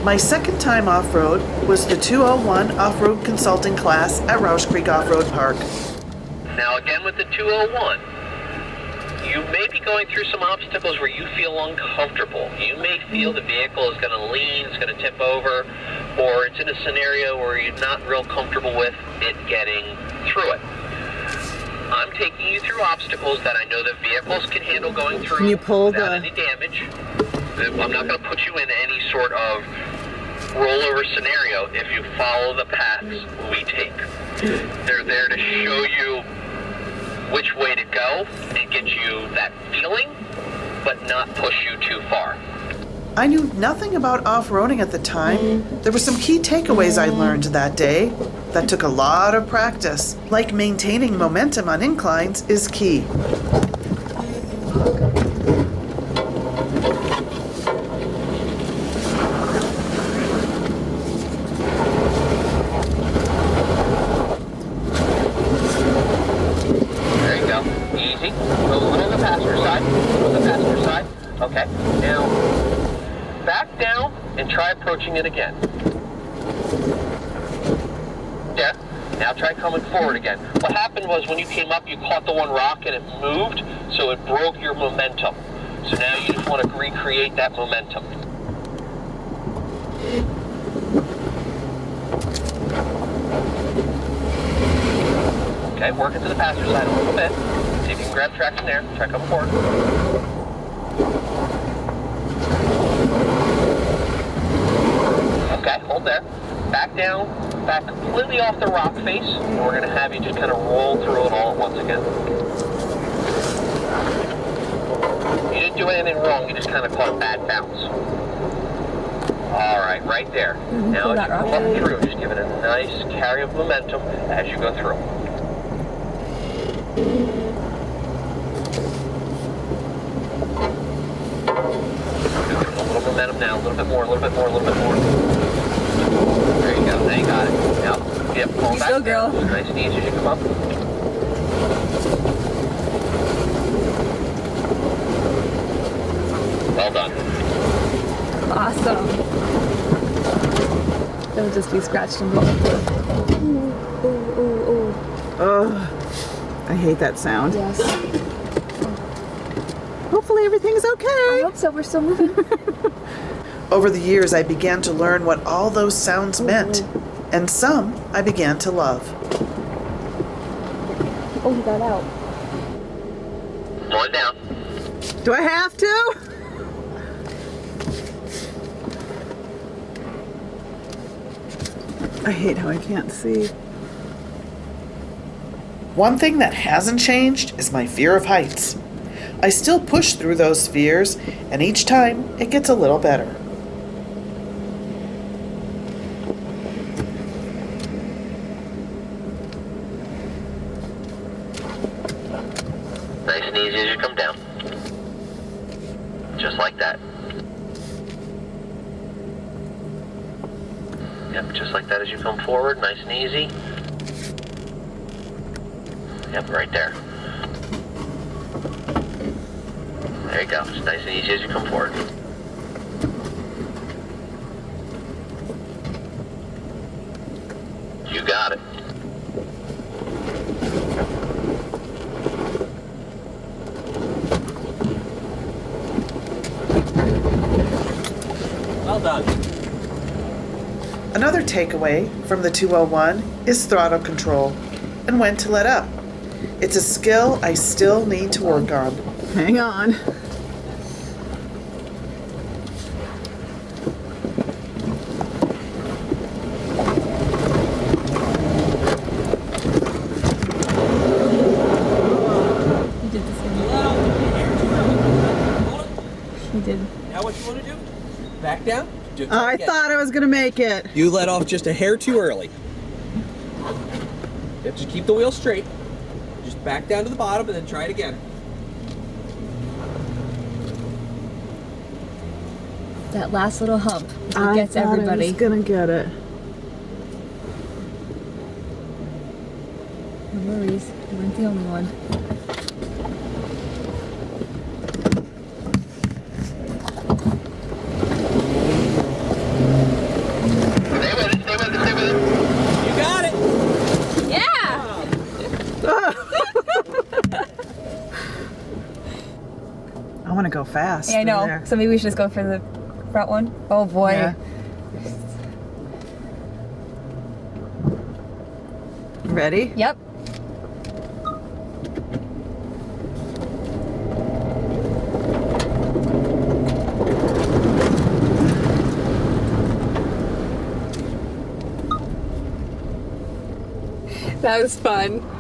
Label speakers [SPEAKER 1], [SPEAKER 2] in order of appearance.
[SPEAKER 1] My second time off-road was the 201 off-road consulting class at Rausch Creek Off-road Park.
[SPEAKER 2] Now again with the 201, you may be going through some obstacles where you feel uncomfortable. You may feel the vehicle is going to lean, it's going to tip over, or it's in a scenario where you're not real comfortable with it getting through it. I'm taking you through obstacles that I know the vehicles can handle going through.
[SPEAKER 1] Can you pull
[SPEAKER 2] without any damage. I'm not going to put you in any sort of rollover scenario if you follow the paths we take. They're there to show you which way to go and get you that feeling, but not push you too far.
[SPEAKER 1] I knew nothing about off-roading at the time. There were some key takeaways I learned that day that took a lot of practice. Like maintaining momentum on inclines is key.
[SPEAKER 2] There you go. Easy. Go a little on the passenger side. On the passenger side. Okay. Now, back down and try approaching it again. Yeah. Now try coming forward again. What happened was when you came up, you caught the one rock and it moved, so it broke your momentum. So now you just want to recreate that momentum. Okay, work it to the passenger side a little bit. See if you can grab traction there. Try coming forward. Okay, hold there. Back down, back completely off the rock face, and we're going to have you just kind of roll through it all at once again. You didn't do anything wrong, you just kind of caught a bad bounce. Alright, right there. Now as you come up through, just give it a nice carry of momentum as you go through. A little momentum now, a little bit more, a little bit more, a little bit more. There you go, now you got it. Now, yep, pull back
[SPEAKER 3] go, girl.
[SPEAKER 2] down. Nice and easy as you come up. Well done.
[SPEAKER 3] Awesome. They'll just be scratched and blown. Ooh, ooh, ooh, ooh.
[SPEAKER 1] Ugh, I hate that sound.
[SPEAKER 3] Yes.
[SPEAKER 1] Hopefully everything's
[SPEAKER 3] I
[SPEAKER 1] okay.
[SPEAKER 3] hope so. We're still moving.
[SPEAKER 1] Over the years, I began to learn what all those sounds meant, and some I began to love.
[SPEAKER 3] Oh, he got out.
[SPEAKER 2] One down.
[SPEAKER 1] Do I have to? I hate how I can't see. One thing that hasn't changed is my fear of heights. I still push through those fears, and each time it gets a little better.
[SPEAKER 2] Nice and easy as you come down. Just like that. Yep, just like that as you come forward, nice and easy. Yep, right there. There you go, just nice and easy as you come forward. You got it. Well done.
[SPEAKER 1] Another takeaway from the 201 is throttle control and when to let up. It's a skill I still need to work on. Hang on.
[SPEAKER 3] He did the same. He did.
[SPEAKER 4] Now what you want to do? Back down. Just
[SPEAKER 1] I thought I was gonna make it.
[SPEAKER 4] You let off just a hair too early. Yep, just keep the wheel straight. Just back down to the bottom and then try it again.
[SPEAKER 3] That last little hump is what gets everybody.
[SPEAKER 1] I was gonna get it.
[SPEAKER 3] No worries. You weren't the only one.
[SPEAKER 1] I want to go fast.
[SPEAKER 3] Yeah, I
[SPEAKER 1] through
[SPEAKER 3] know.
[SPEAKER 1] there.
[SPEAKER 3] So maybe we should just go for the front one. Oh boy.
[SPEAKER 1] Yeah. Ready?
[SPEAKER 3] Yep. That was fun.